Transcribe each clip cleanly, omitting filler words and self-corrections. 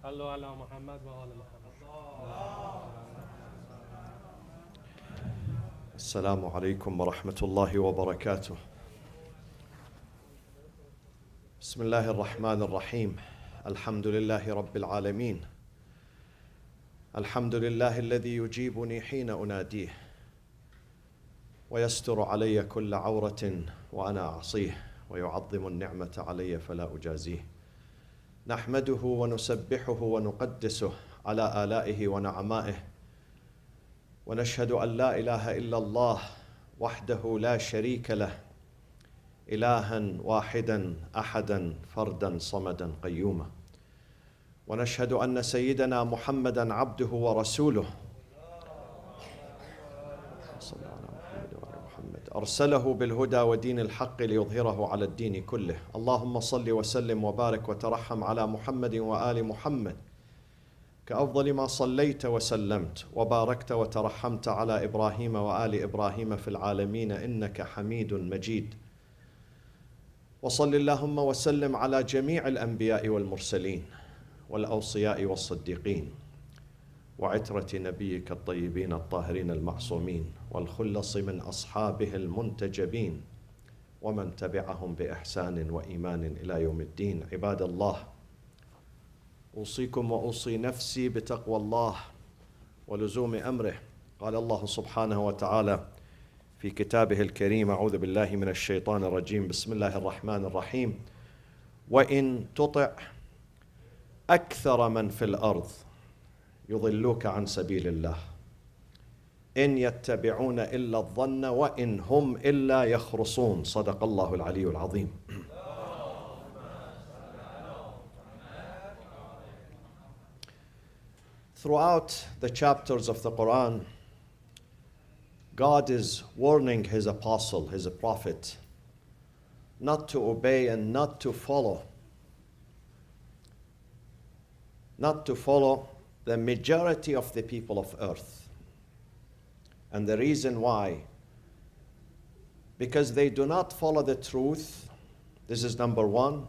صلوا على محمد وآل محمد. السلام عليكم ورحمة الله وبركاته. بسم الله الرحمن الرحيم. الحمد لله رب العالمين. الحمد لله الذي يجيبني حين أناديه ويستر علي كل عورة وأنا أعصيه ويعظم النعمة علي فلا أجازيه. نحمده ونسبحه ونقدسه على آلائه ونعمائه، ونشهد أن لا إله إلا الله وحده لا شريك له، إلها واحدا أحدا فردا صمدا قيوما. ونشهد أن سيدنا محمدا عبده ورسوله صلى الله على محمد وعلى محمد أرسله بالهدى ودين الحق ليظهره على الدين كله. اللهم صل وسلم وبارك وترحم على محمد وآل محمد كأفضل ما صليت وسلمت وباركت وترحمت على إبراهيم وآل إبراهيم في العالمين إنك حميد مجيد. وصل اللهم وسلم على جميع الأنبياء والمرسلين والأوصياء والصديقين وعترة نبيك الطيبين الطاهرين المعصومين والخلص من أصحابه المنتجبين ومن تبعهم بإحسان وإيمان إلى يوم الدين. عباد الله، أوصيكم وأوصي نفسي بتقوى الله ولزوم أمره. قال الله سبحانه وتعالى في كتابه الكريم: أعوذ بالله من الشيطان الرجيم، بسم الله الرحمن الرحيم: وإن تطع أكثر من في الأرض يضلوك عن سبيل الله إن يتبعون إلا الظن وإن هم إلا يخرصون. صدق الله العلي العظيم. Throughout the chapters of the Quran, God is warning His apostle, His prophet, not to obey and not to follow the majority of the people of earth. And the reason why, because they do not follow the truth, this is number one,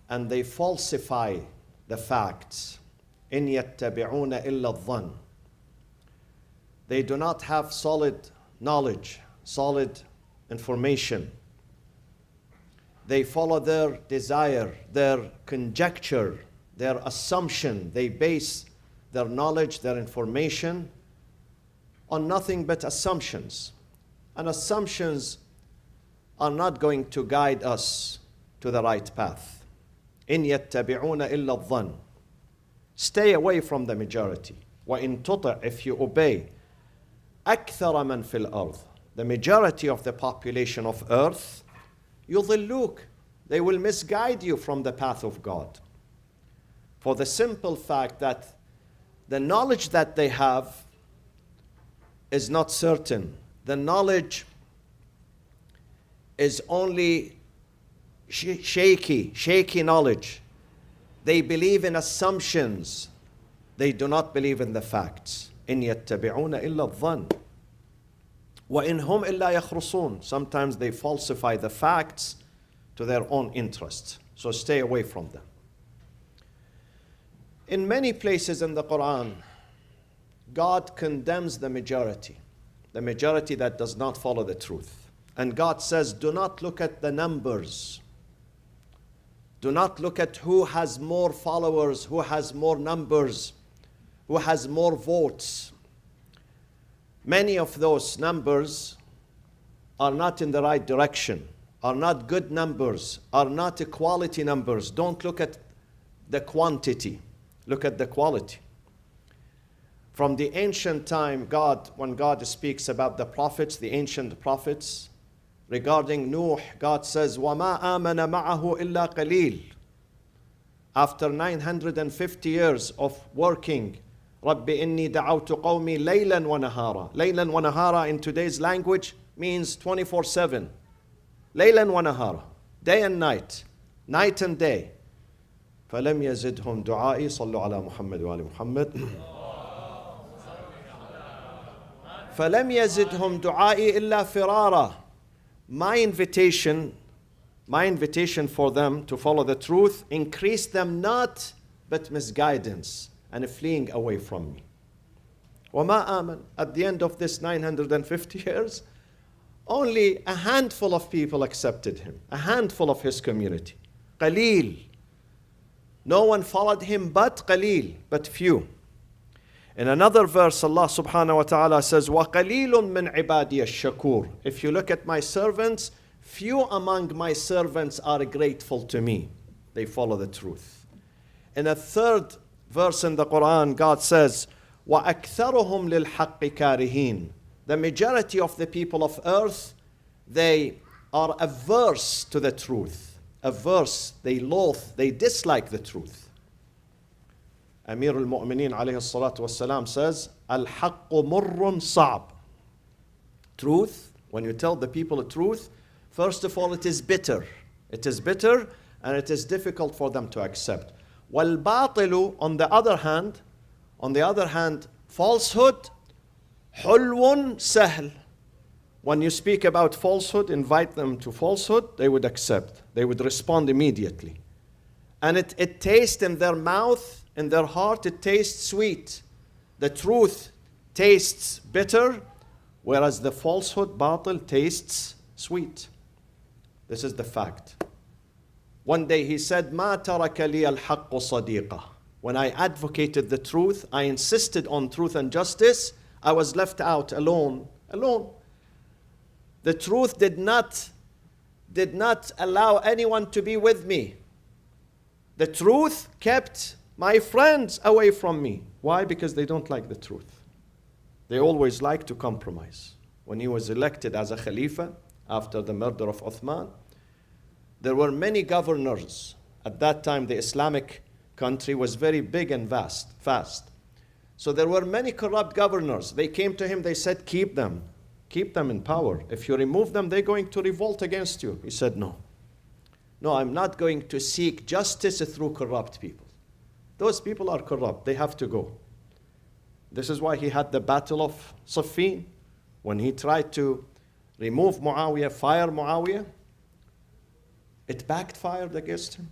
and they falsify the facts. إن يتبعون إلا الظن. They do not have solid knowledge, solid information. They follow their desire, their conjecture, their assumption. They base their knowledge, their information on nothing but assumptions. And assumptions are not going to guide us to the right path. إن يتبعون إلا الظن. Stay away from the majority. وإن تطع, if you obey, أكثر من في الأرض, the majority of the population of earth, يضلوك, they will misguide you from the path of God. For the simple fact that the knowledge that they have is not certain. The knowledge is only shaky knowledge. They believe in assumptions. They do not believe in the facts. إن يتبعون إلا الظن وإن هم إلا يخرصون. Sometimes they falsify the facts to their own interest. So stay away from them. In many places in the Quran, God condemns the majority that does not follow the truth. And God says, do not look at the numbers. Do not look at who has more followers, who has more numbers, who has more votes. Many of those numbers are not in the right direction, are not good numbers, are not equality numbers. Don't look at the quantity, look at the quality. From the ancient time, when God speaks about the prophets, the ancient prophets, regarding Nuh, God says, وَمَا آمَنَ مَعَهُ إِلَّا قَلِيلٌ. After 950 years of working, رَبِّ إِنِّي دَعَوْتُ قَوْمِي لَيْلًا وَنَهَارًا. Laylan wa nahara in today's language means 24/7. Laylan wa nahara, day and night, night and day. فَلَمْ يَزِدْهُمْ دُعَائِي صَلُّوا عَلَى مُحَمَّدٍ وَآلِ مُحَمَّدٍ. فَلَمْ يَزِدْهُمْ دُعَائِي إِلَّا فِرَارًا. My invitation for them to follow the truth increased them not but misguidance and fleeing away from me. وَمَا آمَنَ. At the end of this 950 years, only a handful of people accepted him, a handful of his community. قليل. No one followed him but قليل, but few. In another verse, Allah subhanahu wa ta'ala says, وَقَلِيلٌ مِّنْ عِبَادِيَ الشَّكُورِ. If you look at my servants, few among my servants are grateful to me. They follow the truth. In a third verse in the Quran, God says, وَأَكْثَرُهُمْ لِلْحَقِّ كَارِهِينَ. The majority of the people of earth, they are averse to the truth. Averse, they loathe, they dislike the truth. Amir al-Mu'mineen alayhi salatu wassalam says, Al-haqqu murrun sa'b. Truth, when you tell the people the truth, first of all, it is bitter. It is bitter and it is difficult for them to accept. Wal-batilu, on the other hand, falsehood, hulwun sahl. When you speak about falsehood, invite them to falsehood, they would accept. They would respond immediately. And it tastes in their mouth, in their heart, it tastes sweet. The truth tastes bitter, whereas the falsehood, batil, tastes sweet. This is the fact. One day he said, مَا تَرَكَ لِيَ الْحَقُّ صَدِيقًا. When I advocated the truth, I insisted on truth and justice, I was left out alone. The truth did not allow anyone to be with me. The truth kept my friends away from me. Why? Because they don't like the truth. They always like to compromise. When he was elected as a Khalifa after the murder of Uthman, there were many governors. At that time, the Islamic country was very big and fast. So there were many corrupt governors. They came to him, they said, keep them in power. If you remove them, they're going to revolt against you. He said, no, I'm not going to seek justice through corrupt people. Those people are corrupt, they have to go. This is why he had the battle of Siffin. When he tried to remove Muawiyah, fire Muawiyah, it backfired against him.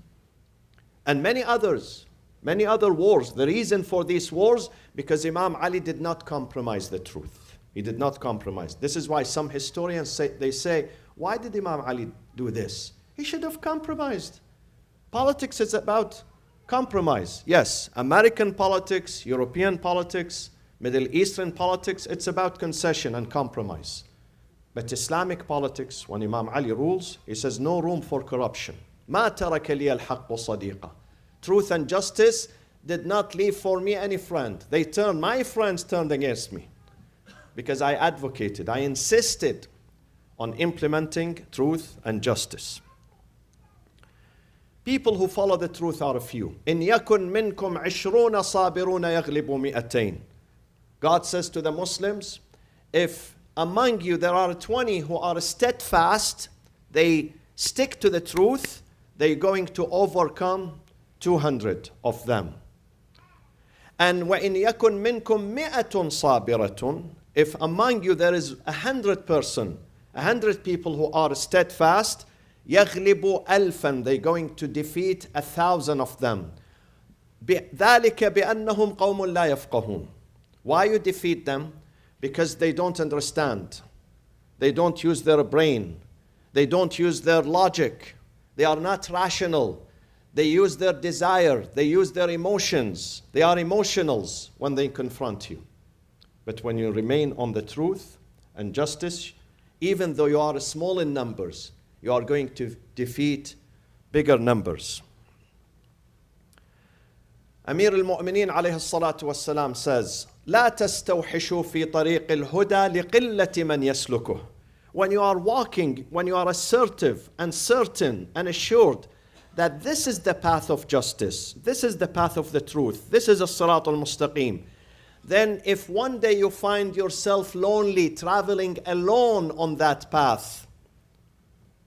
And many other wars. The reason for these wars, because Imam Ali did not compromise the truth. He did not compromise. This is why some historians say, why did Imam Ali do this? He should have compromised. Politics is about compromise. Yes, American politics, European politics, Middle Eastern politics, it's about concession and compromise. But Islamic politics, when Imam Ali rules, he says no room for corruption. مَا تَرَكَ لِيَ الْحَقُّ صَدِيقًا. Truth and justice did not leave for me any friend. My friends turned against me. Because I advocated, I insisted on implementing truth and justice. People who follow the truth are few. إِنْ يَكُنْ مِنْكُمْ عِشْرُونَ صَابِرُونَ يَغْلِبُ مِئَتَيْنِ. God says to the Muslims, if among you there are 20 who are steadfast, they stick to the truth, they're going to overcome 200 of them. And وَإِنْ يَكُنْ مِنْكُمْ مِئَةٌ صَابِرَةٌ. If among you there is 100 people who are steadfast, يَغْلِبُ أَلْفًا. They're going to defeat 1,000 of them. ذَلِكَ بِأَنَّهُمْ قَوْمٌ لَا يَفْقَهُونَ. Why you defeat them? Because they don't understand. They don't use their brain. They don't use their logic. They are not rational. They use their desire. They use their emotions. They are emotionals when they confront you. But when you remain on the truth and justice, even though you are small in numbers, you are going to defeat bigger numbers. Amir al-Mu'mineen alayhi salatu wassalam says, لا تستوحشوا في طريق الهدى لقلة من يسلكه. When you are walking, when you are assertive and certain and assured that this is the path of justice, this is the path of the truth, this is as-sirat al-mustaqim, then if one day you find yourself lonely, traveling alone on that path,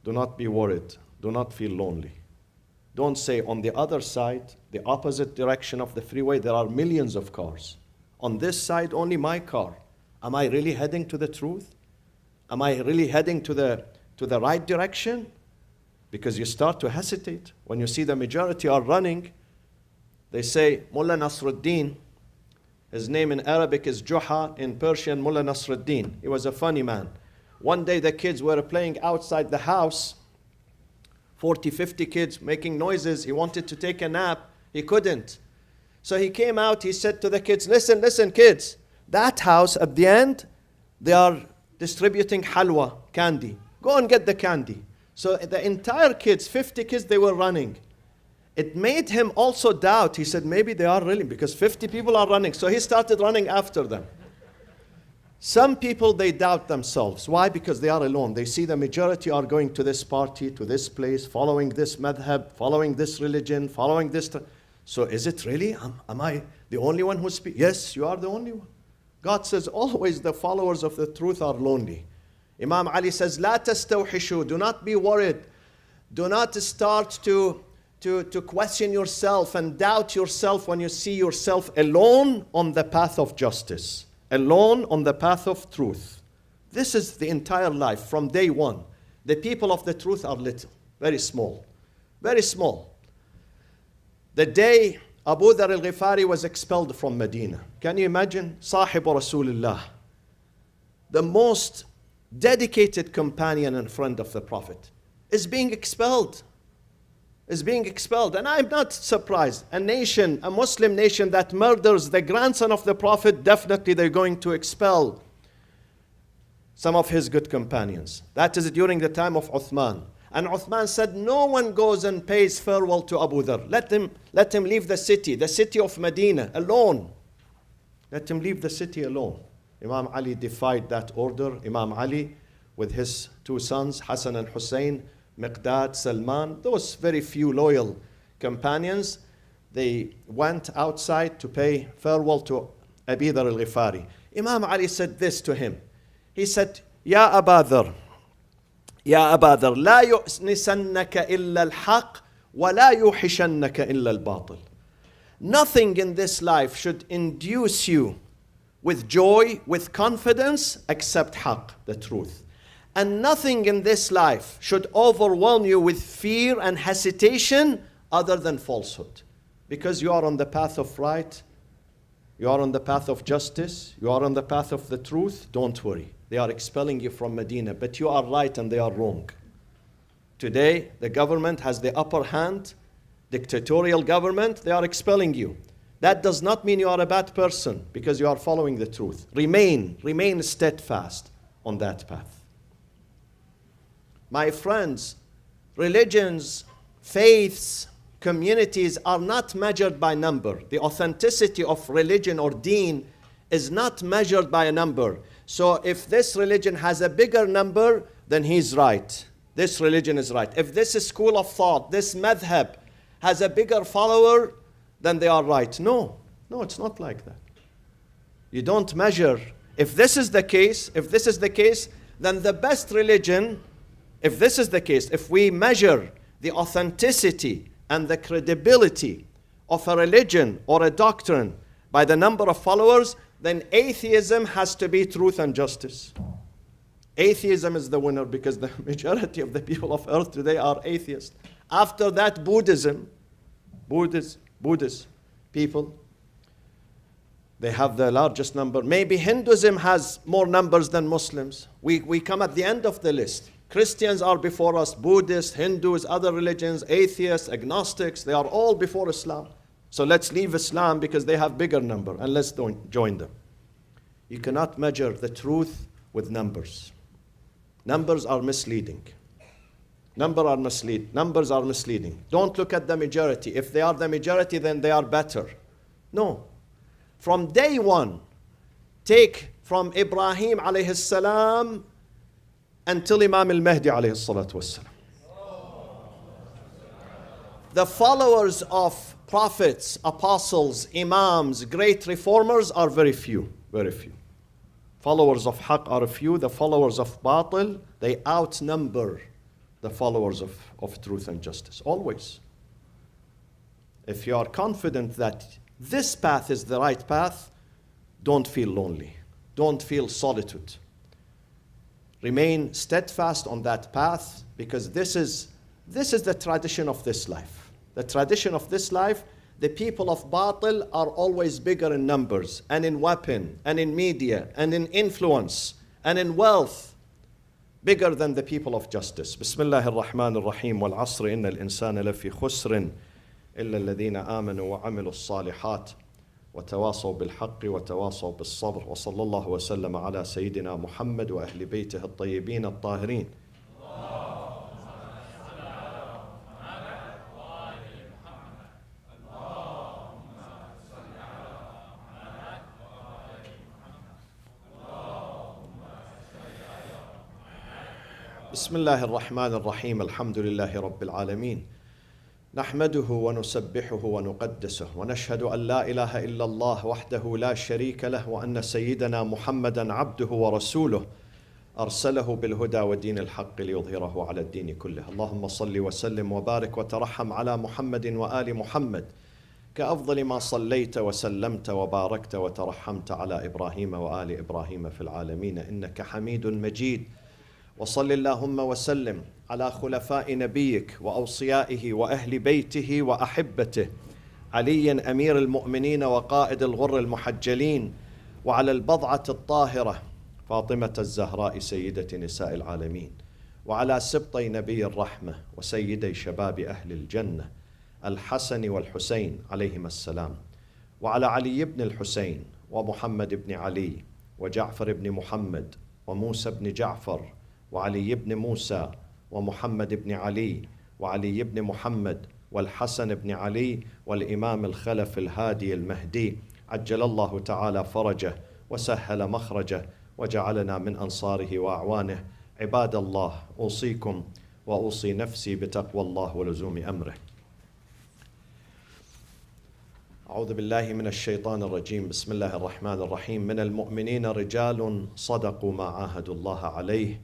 do not be worried, do not feel lonely. Don't say on the other side, the opposite direction of the freeway, there are millions of cars. On this side, only my car. Am I really heading to the truth? Am I really heading to the right direction? Because you start to hesitate. When you see the majority are running, They say Mullah Nasruddin, his name in Arabic is Juha, in Persian Mullah Nasruddin. He was a funny man. One day the kids were playing outside the house, 40, 50 kids making noises. He wanted to take a nap. He couldn't. So he came out, he said to the kids, listen, listen kids, that house at the end, they are distributing halwa, candy. Go and get the candy. So the entire kids, 50 kids, they were running. It made him also doubt. He said, maybe they are really, because 50 people are running. So he started running after them. Some people, they doubt themselves. Why? Because they are alone. They see the majority are going to this party, to this place, following this madhab, following this religion, following this. So is it really? Am I the only one who speaks? Yes, you are the only one. God says, always the followers of the truth are lonely. Imam Ali says, لا تستوحشوا. Do not be worried. Do not start to question yourself and doubt yourself when you see yourself alone on the path of justice, alone on the path of truth. This is the entire life from day one. The people of the truth are little, very small, very small. The day Abu Dhar al-Ghifari was expelled from Medina, can you imagine? Sahibu Rasulullah, the most dedicated companion and friend of the Prophet, is being expelled. And I'm not surprised. A nation, a Muslim nation that murders the grandson of the Prophet, definitely they're going to expel some of his good companions. That is during the time of Uthman. And Uthman said, no one goes and pays farewell to Abu Dhar. Let him leave the city of Medina, alone. Let him leave the city alone. Imam Ali defied that order. Imam Ali, with his two sons, Hassan and Hussein, Miqdad, Salman, those very few loyal companions, they went outside to pay farewell to Abu Dhar al-Ghifari. Imam Ali said this to him. He said, Ya Abu Dhar, Ya Abu Dhar, لا يؤنسنك إلا الحق ولا يوحشنك إلا الباطل. Nothing in this life should induce you with joy, with confidence, except haqq, the truth. And nothing in this life should overwhelm you with fear and hesitation other than falsehood. Because you are on the path of right, you are on the path of justice, you are on the path of the truth, don't worry. They are expelling you from Medina, but you are right and they are wrong. Today, the government has the upper hand, dictatorial government, they are expelling you. That does not mean you are a bad person because you are following the truth. Remain steadfast on that path. My friends, religions, faiths, communities are not measured by number. The authenticity of religion or deen is not measured by a number. So if this religion has a bigger number, then he's right. This religion is right. If this school of thought, this madhab, has a bigger follower, then they are right. No, it's not like that. You don't measure. If this is the case, then the best religion, if this is the case, if we measure the authenticity and the credibility of a religion or a doctrine by the number of followers, then atheism has to be truth and justice. Atheism is the winner because the majority of the people of earth today are atheists. After that, Buddhist people, they have the largest number. Maybe Hinduism has more numbers than Muslims. We come at the end of the list. Christians are before us, Buddhists, Hindus, other religions, atheists, agnostics, they are all before Islam. So let's leave Islam because they have bigger number and let's join them. You cannot measure the truth with numbers. Numbers are misleading. Numbers are misleading. Don't look at the majority. If they are the majority, then they are better. No. From day one, take from Ibrahim alayhi salam until Imam al-Mahdi alayhi salatu wassalam. The followers of prophets, apostles, imams, great reformers are very few. Followers of haqq are few. The followers of batil, they outnumber the followers of truth and justice, always. If you are confident that this path is the right path, don't feel lonely. Don't feel solitude. Remain steadfast on that path because this is the tradition of this life. The tradition of this life The people of batil are always bigger in numbers and in weapon and in media and in influence and in wealth, bigger than the people of justice. Bismillah ar-Rahman ar-Rahim. Wal asr inna al-insana lafi khusrin illa alladhina amanu wa amilu as-salihat wa tawasaw bil haqqi wa tawasaw bis sabr. Wa sallallahu wa sallama ala sayyidina Muhammad wa ahli baytihi at-tayyibin at-tahirin. بسم الله الرحمن الرحيم. الحمد لله رب العالمين. نحمده ونسبحه ونقدسه ونشهد أن لا إله إلا الله وحده لا شريك له وأن سيدنا محمدا عبده ورسوله أرسله بالهدى ودين الحق ليظهره على الدين كله. اللهم صل وسلم وبارك وترحم على محمد وآل محمد كأفضل ما صليت وسلمت وباركت وترحمت على إبراهيم وآل إبراهيم في العالمين إنك حميد مجيد. وصل اللهم وسلم على خلفاء نبيك وأوصيائه وأهل بيته وأحبته علي أمير المؤمنين وقائد الغر المحجلين، وعلى البضعة الطاهرة فاطمة الزهراء سيدة نساء العالمين، وعلى سبطي نبي الرحمة وسيدي شباب أهل الجنة الحسن والحسين عليهما السلام، وعلى علي بن الحسين ومحمد بن علي وجعفر بن محمد وموسى بن جعفر وعلي بن موسى ومحمد بن علي وعلي بن محمد والحسن بن علي والإمام الخلف الهادي المهدي عجل الله تعالى فرجه وسهل مخرجه وجعلنا من أنصاره وأعوانه. عباد الله، أوصيكم وأوصي نفسي بتقوى الله ولزوم أمره. أعوذ بالله من الشيطان الرجيم. بسم الله الرحمن الرحيم. من المؤمنين رجال صدقوا ما عاهدوا الله عليه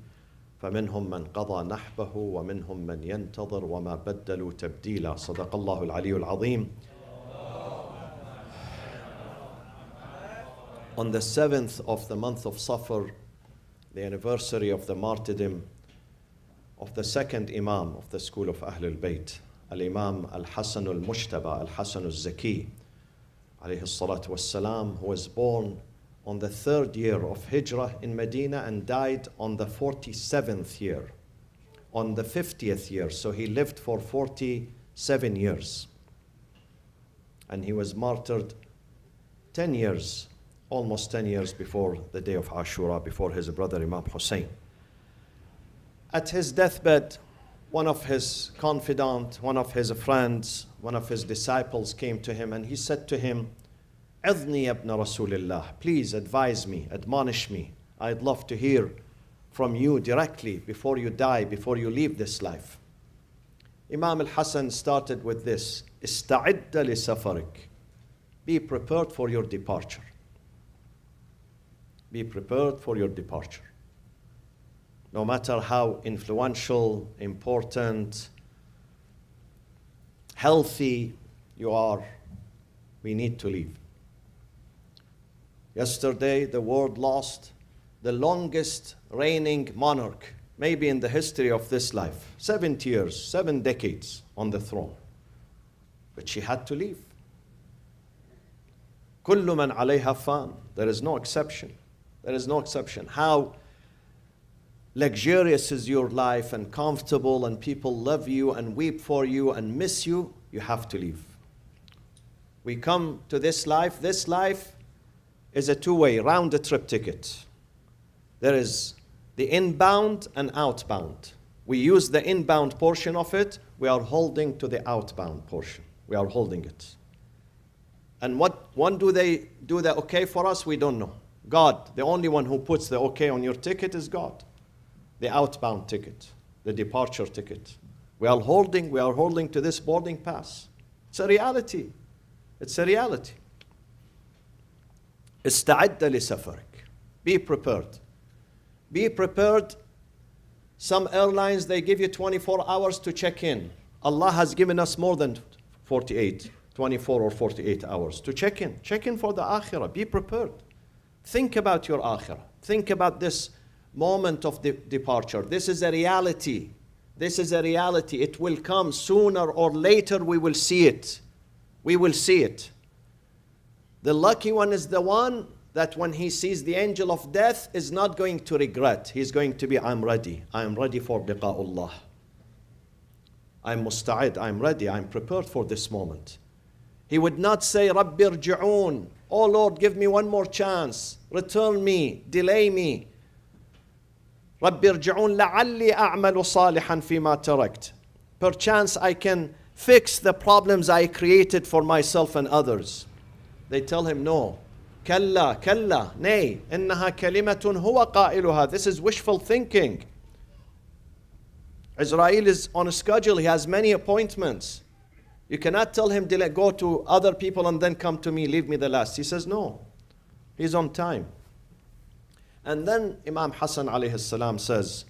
فمنهم من قضى نحبه ومنهم من ينتظر وما بدلوا تبديلا. صدق الله العلي العظيم. On the 7th of the month of Safar, the anniversary of the martyrdom of the second Imam of the school of Ahlul Bayt, Al-Imam Al-Hassan Al-Mushtaba, Al-Hassan Al-Zaki, alayhi salatu wassalam, who was born on the 3rd year of Hijrah in Medina and died on the 47th year, on the 50th year. So he lived for 47 years. And he was martyred 10 years, almost 10 years before the day of Ashura, before his brother Imam Hussein. At his deathbed, one of his confidants, one of his friends, one of his disciples came to him and he said to him, "Idhni ibn Rasulillah, please advise me, admonish me. I'd love to hear from you directly before you die, before you leave this life." Imam al-Hassan started with this, "Ista'idda li safarik." Be prepared for your departure. Be prepared for your departure. No matter how influential, important, healthy you are, we need to leave. Yesterday, the world lost the longest reigning monarch, maybe in the history of this life. 70 years, 7 decades on the throne. But she had to leave. Kullu man alayha fan. There is no exception. There is no exception. How luxurious is your life and comfortable and people love you and weep for you and miss you, you have to leave. We come to this life. This life is a two-way, round-the-trip ticket. There is the inbound and outbound. We use the inbound portion of it. We are holding to the outbound portion. We are holding it. And when do they do the okay for us? We don't know. God, the only one who puts the okay on your ticket is God. The outbound ticket, the departure ticket. We are holding to this boarding pass. It's a reality. It's a reality. Ista'idda li safarik. Be prepared. Be prepared. Some airlines, they give you 24 hours to check in. Allah has given us more than 24 or 48 hours to check in. Check in for the akhirah. Be prepared. Think about your akhirah. Think about this moment of departure. This is a reality. This is a reality. It will come sooner or later. We will see it. We will see it. The lucky one is the one that when he sees the angel of death is not going to regret. He's going to be, I'm ready. I'm ready for liqa'ullah. I'm musta'id. I'm ready. I'm prepared for this moment. He would not say, Rabbi irji'un. Oh Lord, give me one more chance. Return me. Delay me. Rabbi irji'un la'alli a'malu salihan fima tarakt. Perchance I can fix the problems I created for myself and others. They tell him, no. Kalla, kalla, nay. Innaha kalimatun huwa qailuha. This is wishful thinking. Israel is on a schedule. He has many appointments. You cannot tell him, go to other people and then come to me, leave me the last. He says, no. He's on time. And then Imam Hassan alayhi salam says,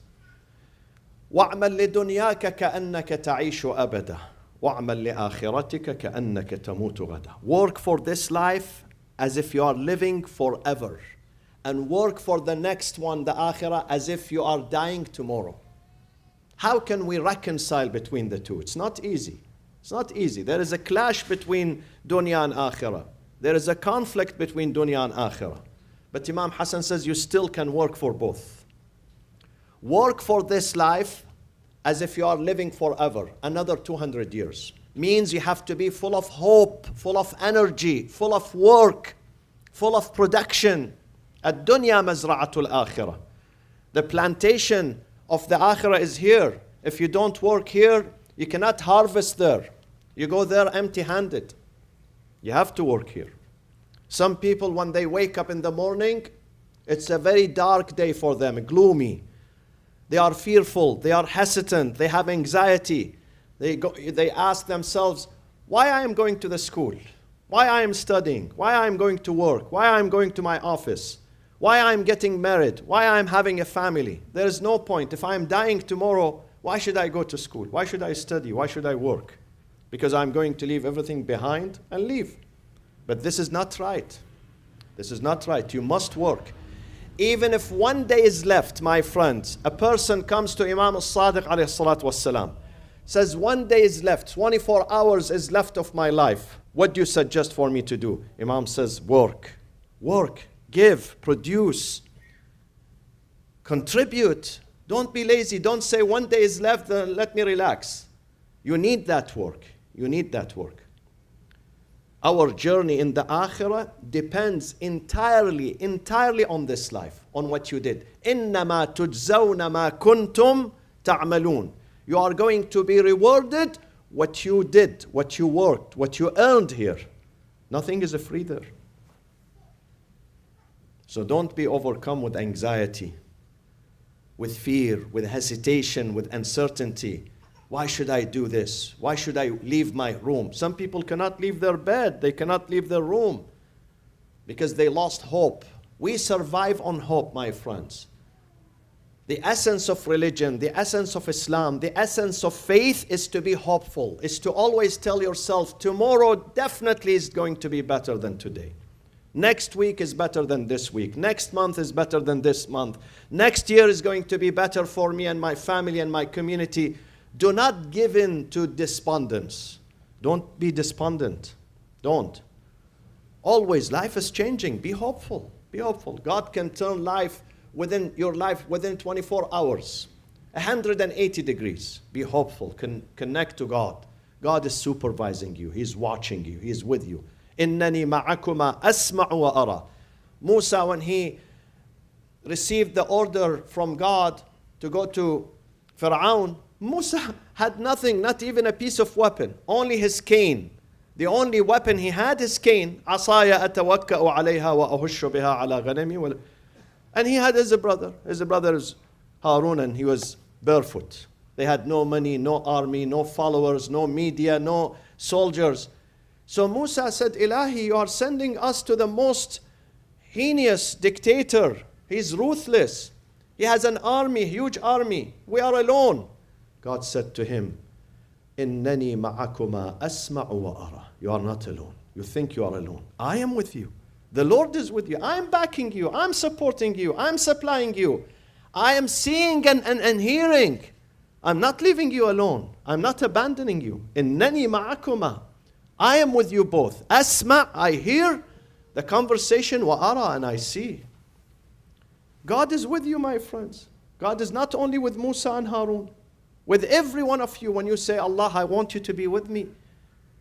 وَاعْمَلْ لِدُنْيَاكَ كَأَنَّكَ تَعِيشُ أَبَدًا وَاعْمَلْ لِآخِرَتِكَ كَأَنَّكَ تَمُوتُ غَدًا. Work for this life as if you are living forever. And work for the next one, the akhirah, as if you are dying tomorrow. How can we reconcile between the two? It's not easy. It's not easy. There is a clash between dunya and akhirah. There is a conflict between dunya and akhirah. But Imam Hassan says you still can work for both. Work for this life as if you are living forever, another 200 years. Means you have to be full of hope, full of energy, full of work, full of production. Ad-dunya mazra'atul akhirah. The plantation of the akhirah is here. If you don't work here, you cannot harvest there. You go there empty-handed. You have to work here. Some people, when they wake up in the morning, it's a very dark day for them, gloomy. They are fearful, they are hesitant, they have anxiety. They ask themselves, why I am going to the school? Why I am studying? Why I am going to work? Why I am going to my office? Why I am getting married? Why I am having a family? There is no point. If I am dying tomorrow, why should I go to school? Why should I study? Why should I work? Because I'm going to leave everything behind and leave. But this is not right. This is not right. You must work. Even if one day is left, my friends, a person comes to Imam al-Sadiq alayhi salatu wassalam, says, one day is left, 24 hours is left of my life. What do you suggest for me to do? Imam says, work. Work. Give. Produce. Contribute. Don't be lazy. Don't say one day is left, then let me relax. You need that work. You need that work. Our journey in the akhirah depends entirely on this life, on what you did. إِنَّمَا تُجْزَوْنَ مَا كُنْتُمْ تَعْمَلُونَ. You are going to be rewarded what you did, what you worked, what you earned here. Nothing is free there. So don't be overcome with anxiety, with fear, with hesitation, with uncertainty. Why should I do this? Why should I leave my room? Some people cannot leave their bed. They cannot leave their room because they lost hope. We survive on hope, my friends. The essence of religion, the essence of Islam, the essence of faith is to be hopeful, is to always tell yourself, tomorrow definitely is going to be better than today. Next week is better than this week. Next month is better than this month. Next year is going to be better for me and my family and my community. Do not give in to despondence. Don't be despondent. Don't. Always, life is changing. Be hopeful. Be hopeful. God can turn your life within 24 hours. 180 degrees. Be hopeful. Connect to God. God is supervising you. He's watching you. He's with you. إِنَّنِي مَعَكُمَا أَسْمَعُ وَأَرَى. Musa, when he received the order from God to go to Fir'aun, Musa had nothing, not even a piece of weapon, only his cane. The only weapon he had is cane. عَصَايَ أَتَوَكَّأُ عَلَيْهَا وَأَهُشُّ بِهَا عَلَى غَنَمِي. And he had his brother. His brother is Harun, and he was barefoot. They had no money, no army, no followers, no media, no soldiers. So Musa said, Ilahi, you are sending us to the most heinous dictator. He's ruthless. He has an army, huge army. We are alone. God said to him, إِنَّنِي مَعَكُمَا أَسْمَعُ وَأَرَى. You are not alone. You think you are alone. I am with you. The Lord is with you. I'm backing you. I'm supporting you. I'm supplying you. I am seeing and hearing. I'm not leaving you alone. I'm not abandoning you. إِنَّنِي مَعَكُمَا. I am with you both. Asma, I hear the conversation, wa ara, and I see. God is with you, my friends. God is not only with Musa and Harun. With every one of you, when you say, Allah, I want you to be with me,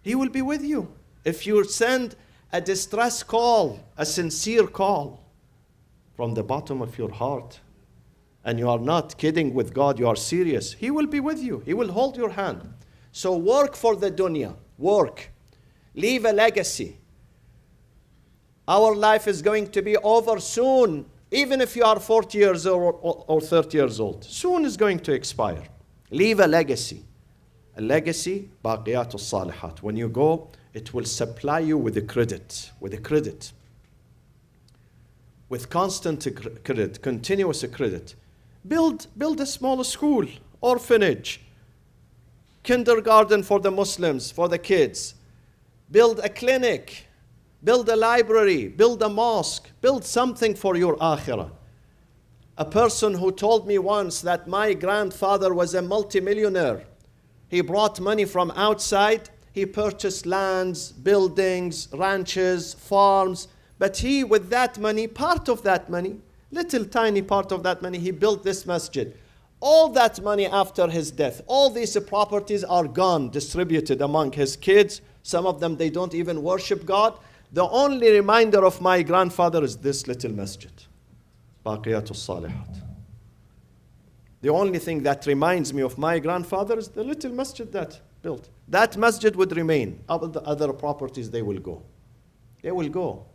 He will be with you. If you send a distress call, a sincere call from the bottom of your heart, and you are not kidding with God, you are serious, He will be with you. He will hold your hand. So work for the dunya. Work. Leave a legacy. Our life is going to be over soon. Even if you are 40 years old or 30 years old, soon is going to expire. Leave a legacy. A legacy, باقيات الصالحات. When you go, it will supply you with a credit. With constant credit, continuous credit. Build a small school, orphanage, kindergarten for the Muslims, for the kids. Build a clinic. Build a library. Build a mosque. Build something for your akhirah. A person who told me once that my grandfather was a multimillionaire. He brought money from outside. He purchased lands, buildings, ranches, farms. But he, with that money, part of that money, little tiny part of that money, he built this masjid. All that money after his death, all these properties are gone, distributed among his kids. Some of them, they don't even worship God. The only reminder of my grandfather is this little masjid. Baqiyatul Salihat. The only thing that reminds me of my grandfather is the little masjid that built. That masjid would remain. The other properties, they will go. They will go.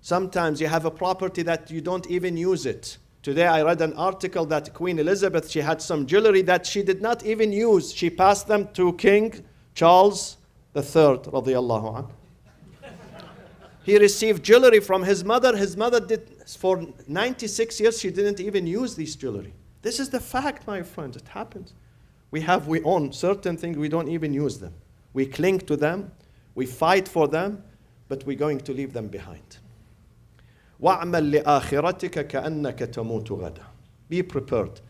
Sometimes you have a property that you don't even use it. Today I read an article that Queen Elizabeth, she had some jewelry that she did not even use. She passed them to King Charles III, radiyallahu anhu. He received jewelry from his mother. His mother did, for 96 years, she didn't even use this jewelry. This is the fact, my friends. It happens. We own certain things, we don't even use them. We cling to them, we fight for them, but we're going to leave them behind. وَاعْمَلْ لِآخِرَتِكَ كَأَنَّكَ تَمُوتُ غَدًا. Be prepared.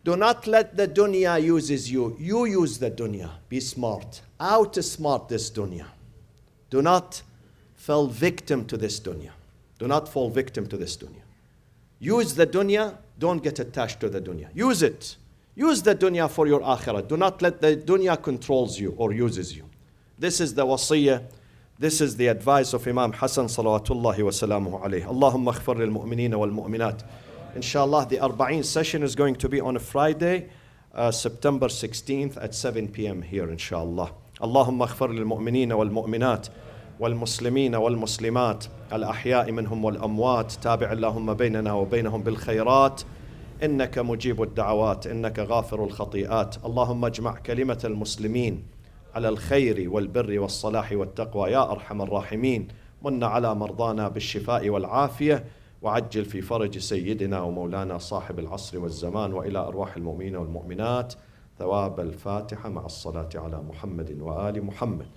Do not let the dunya uses you. You use the dunya. Be smart. Outsmart this dunya. Do not fall victim to this dunya. Do not fall victim to this dunya. Use the dunya. Don't get attached to the dunya. Use it. Use the dunya for your akhirah. Do not let the dunya controls you or uses you. This is the wasiyah. This is the advice of Imam Hassan salawatullahi wa salamuhu alayhi. Allahumma aghfir lil mu'minina wal mu'minat. Inshallah, the Arba'een session is going to be on a Friday, September 16th at 7 p.m. here, inshallah. Allahumma aghfir lil mu'minina wal mu'minat. والمسلمين والمسلمات الأحياء منهم والأموات تابع اللهم بيننا وبينهم بالخيرات إنك مجيب الدعوات إنك غافر الخطيئات اللهم اجمع كلمة المسلمين على الخير والبر والصلاح والتقوى يا أرحم الراحمين من على مرضانا بالشفاء والعافية وعجل في فرج سيدنا ومولانا صاحب العصر والزمان وإلى أرواح المؤمنين والمؤمنات ثواب الفاتحة مع الصلاة على محمد وآل محمد